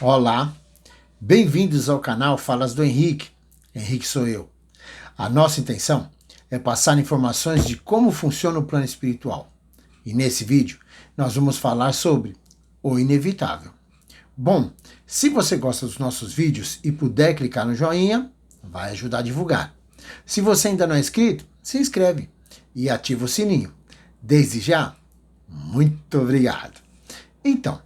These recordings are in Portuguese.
Olá, bem-vindos ao canal Falas do Henrique. Henrique sou eu. A nossa intenção é passar informações de como funciona o plano espiritual. E nesse vídeo nós vamos falar sobre o inevitável. Bom, se você gosta dos nossos vídeos e puder clicar no joinha, vai ajudar a divulgar. Se você ainda não é inscrito, se inscreve e ativa o sininho. Desde já, muito obrigado. Então,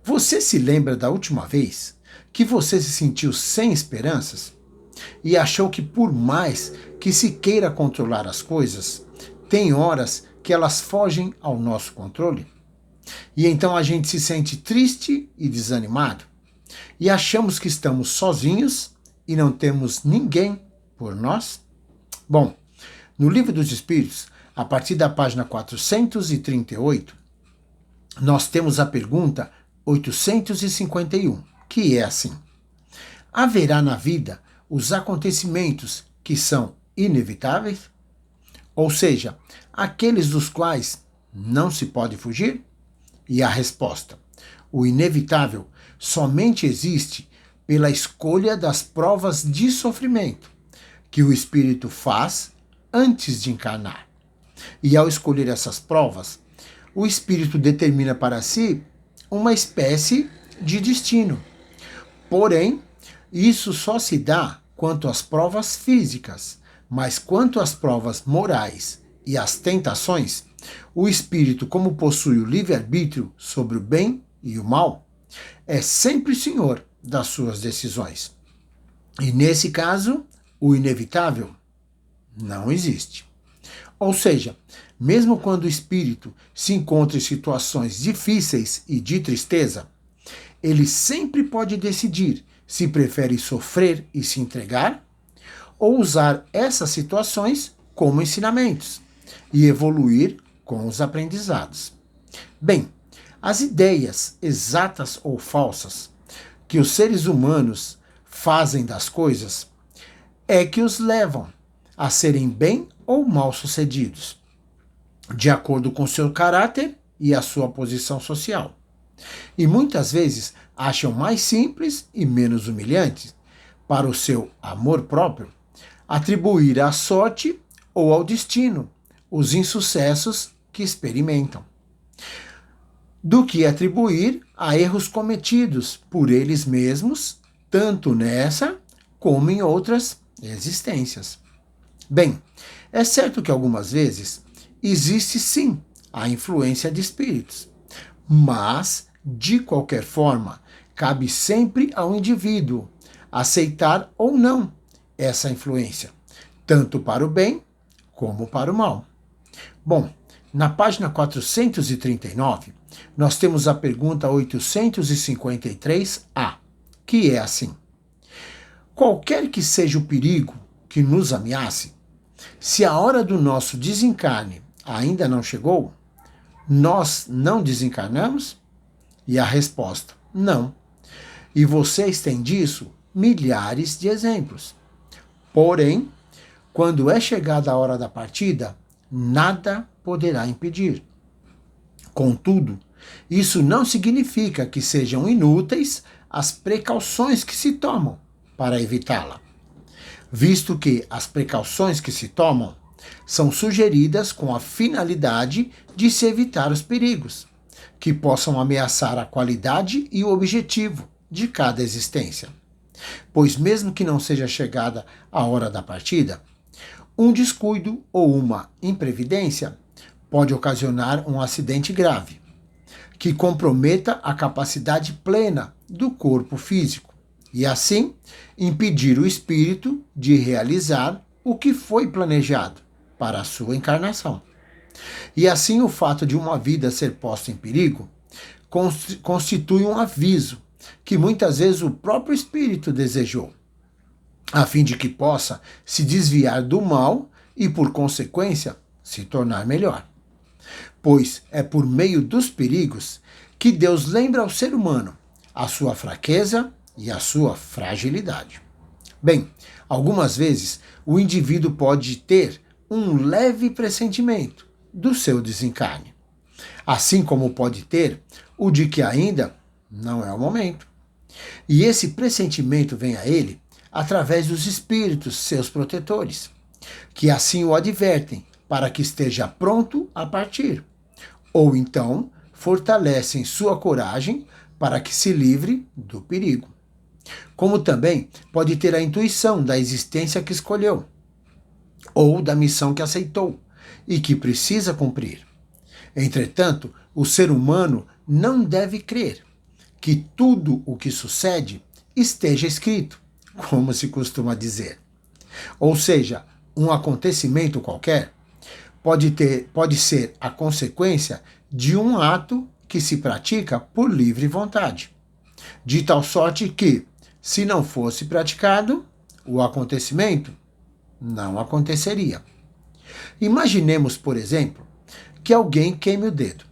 você se lembra da última vez que você se sentiu sem esperanças e achou que por mais que se queira controlar as coisas, tem horas que elas fogem ao nosso controle? E então a gente se sente triste e desanimado e achamos que estamos sozinhos e não temos ninguém por nós? Bom, no Livro dos Espíritos, a partir da página 438, nós temos a pergunta 851, que é assim: haverá na vida os acontecimentos que são inevitáveis? Ou seja, aqueles dos quais não se pode fugir? E a resposta: o inevitável somente existe pela escolha das provas de sofrimento que o espírito faz antes de encarnar. E ao escolher essas provas, o espírito determina para si uma espécie de destino. Porém, isso só se dá quanto às provas físicas, mas quanto às provas morais e às tentações, o espírito, como possui o livre-arbítrio sobre o bem e o mal, é sempre senhor das suas decisões. E nesse caso, o inevitável não existe. Ou seja, mesmo quando o espírito se encontra em situações difíceis e de tristeza, ele sempre pode decidir se prefere sofrer e se entregar ou usar essas situações como ensinamentos e evoluir com os aprendizados. Bem, as ideias exatas ou falsas que os seres humanos fazem das coisas é que os levam a serem bem ou mal sucedidos, de acordo com seu caráter e a sua posição social. E muitas vezes acham mais simples e menos humilhantes, para o seu amor próprio, atribuir à sorte ou ao destino os insucessos que experimentam, do que atribuir a erros cometidos por eles mesmos, tanto nessa como em outras existências. Bem, é certo que algumas vezes existe sim a influência de espíritos, mas, de qualquer forma, cabe sempre ao indivíduo aceitar ou não essa influência, tanto para o bem como para o mal. Bom, na página 439, nós temos a pergunta 853A, que é assim: qualquer que seja o perigo que nos ameace, se a hora do nosso desencarne ainda não chegou, nós não desencarnamos? E a resposta: não. E vocês têm disso milhares de exemplos. Porém, quando é chegada a hora da partida, nada poderá impedir. Contudo, isso não significa que sejam inúteis as precauções que se tomam para evitá-la, visto que as precauções que se tomam são sugeridas com a finalidade de se evitar os perigos, que possam ameaçar a qualidade e o objetivo de cada existência. Pois mesmo que não seja chegada a hora da partida, um descuido ou uma imprevidência pode ocasionar um acidente grave, que comprometa a capacidade plena do corpo físico e, assim, impedir o espírito de realizar o que foi planejado para a sua encarnação. E assim o fato de uma vida ser posta em perigo constitui um aviso que muitas vezes o próprio espírito desejou, a fim de que possa se desviar do mal e, por consequência, se tornar melhor. Pois é por meio dos perigos que Deus lembra ao ser humano a sua fraqueza e a sua fragilidade. Bem, algumas vezes o indivíduo pode ter um leve pressentimento do seu desencarne, assim como pode ter o de que ainda não é o momento. E esse pressentimento vem a ele através dos espíritos, seus protetores, que assim o advertem para que esteja pronto a partir, ou então fortalecem sua coragem para que se livre do perigo. Como também pode ter a intuição da existência que escolheu, ou da missão que aceitou e que precisa cumprir. Entretanto, o ser humano não deve crer que tudo o que sucede esteja escrito, como se costuma dizer. Ou seja, um acontecimento qualquer pode ser a consequência de um ato que se pratica por livre vontade, de tal sorte que, se não fosse praticado, o acontecimento não aconteceria. Imaginemos, por exemplo, que alguém queime o dedo.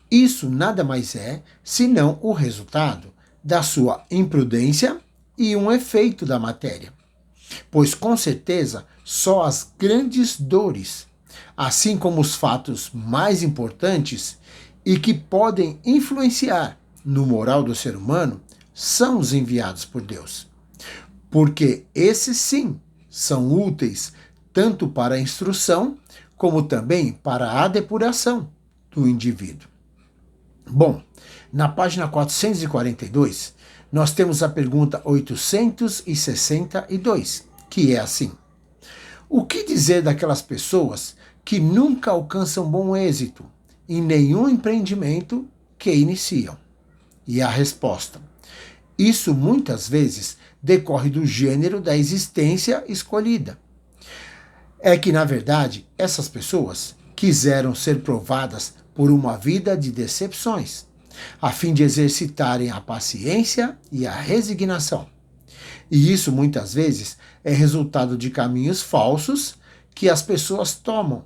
Isso nada mais é senão o resultado da sua imprudência e um efeito da matéria. Pois com certeza só as grandes dores, assim como os fatos mais importantes e que podem influenciar no moral do ser humano, são os enviados por Deus. Porque esses sim são úteis tanto para a instrução como também para a depuração do indivíduo. Bom, na página 442, nós temos a pergunta 862, que é assim: o que dizer daquelas pessoas que nunca alcançam bom êxito em nenhum empreendimento que iniciam? E a resposta: isso muitas vezes decorre do gênero da existência escolhida. É que, na verdade, essas pessoas quiseram ser provadas por uma vida de decepções, a fim de exercitarem a paciência e a resignação. E isso muitas vezes é resultado de caminhos falsos que as pessoas tomam,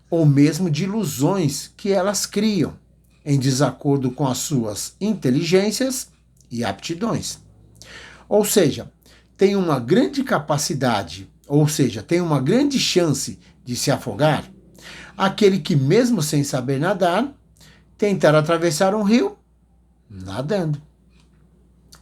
ou mesmo de ilusões que elas criam, em desacordo com as suas inteligências e aptidões. Ou seja, tem uma grande capacidade, tem uma grande chance de se afogar aquele que, mesmo sem saber nadar, tentar atravessar um rio nadando.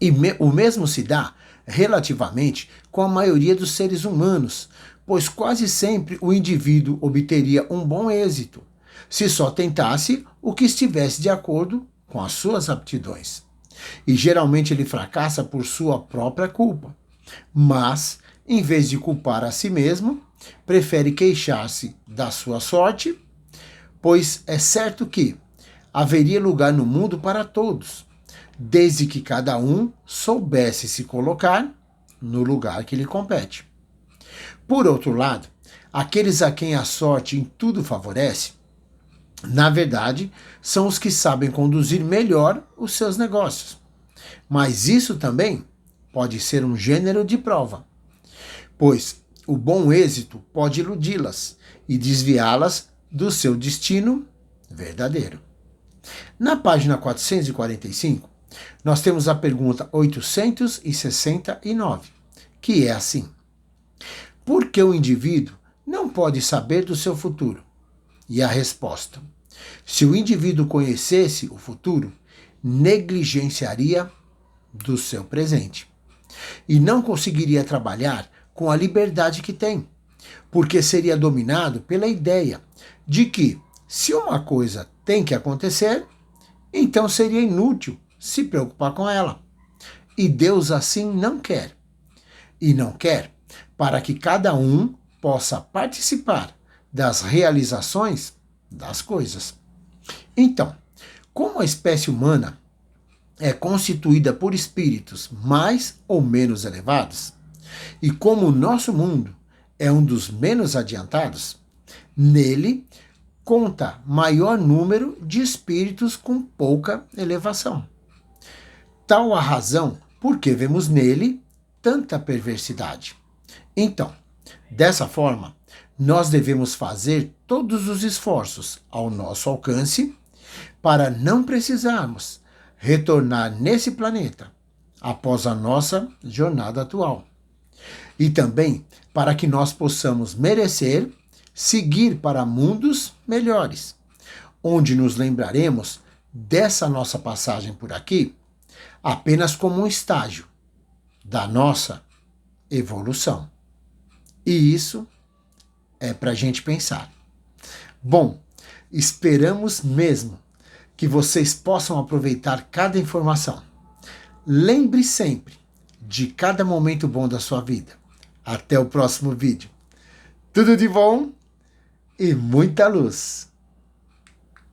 E o mesmo se dá relativamente com a maioria dos seres humanos, pois quase sempre o indivíduo obteria um bom êxito se só tentasse o que estivesse de acordo com as suas aptidões. E geralmente ele fracassa por sua própria culpa. Mas, em vez de culpar a si mesmo, prefere queixar-se da sua sorte, pois é certo que haveria lugar no mundo para todos, desde que cada um soubesse se colocar no lugar que lhe compete. Por outro lado, aqueles a quem a sorte em tudo favorece, na verdade, são os que sabem conduzir melhor os seus negócios. Mas isso também pode ser um gênero de prova, pois o bom êxito pode iludi-las e desviá-las do seu destino verdadeiro. Na página 445, nós temos a pergunta 869, que é assim: por que o indivíduo não pode saber do seu futuro? E a resposta: se o indivíduo conhecesse o futuro, negligenciaria do seu presente e não conseguiria trabalhar com a liberdade que tem, porque seria dominado pela ideia de que, se uma coisa tem que acontecer, então seria inútil se preocupar com ela. E Deus assim não quer. E não quer para que cada um possa participar das realizações das coisas. Então, como a espécie humana é constituída por espíritos mais ou menos elevados, e como o nosso mundo é um dos menos adiantados, nele conta maior número de espíritos com pouca elevação. Tal a razão por que vemos nele tanta perversidade. Então, dessa forma, nós devemos fazer todos os esforços ao nosso alcance para não precisarmos retornar nesse planeta após a nossa jornada atual. E também para que nós possamos merecer seguir para mundos melhores, onde nos lembraremos dessa nossa passagem por aqui apenas como um estágio da nossa evolução. E isso é para a gente pensar. Bom, esperamos mesmo que vocês possam aproveitar cada informação. Lembre sempre de cada momento bom da sua vida. Até o próximo vídeo. Tudo de bom e muita luz!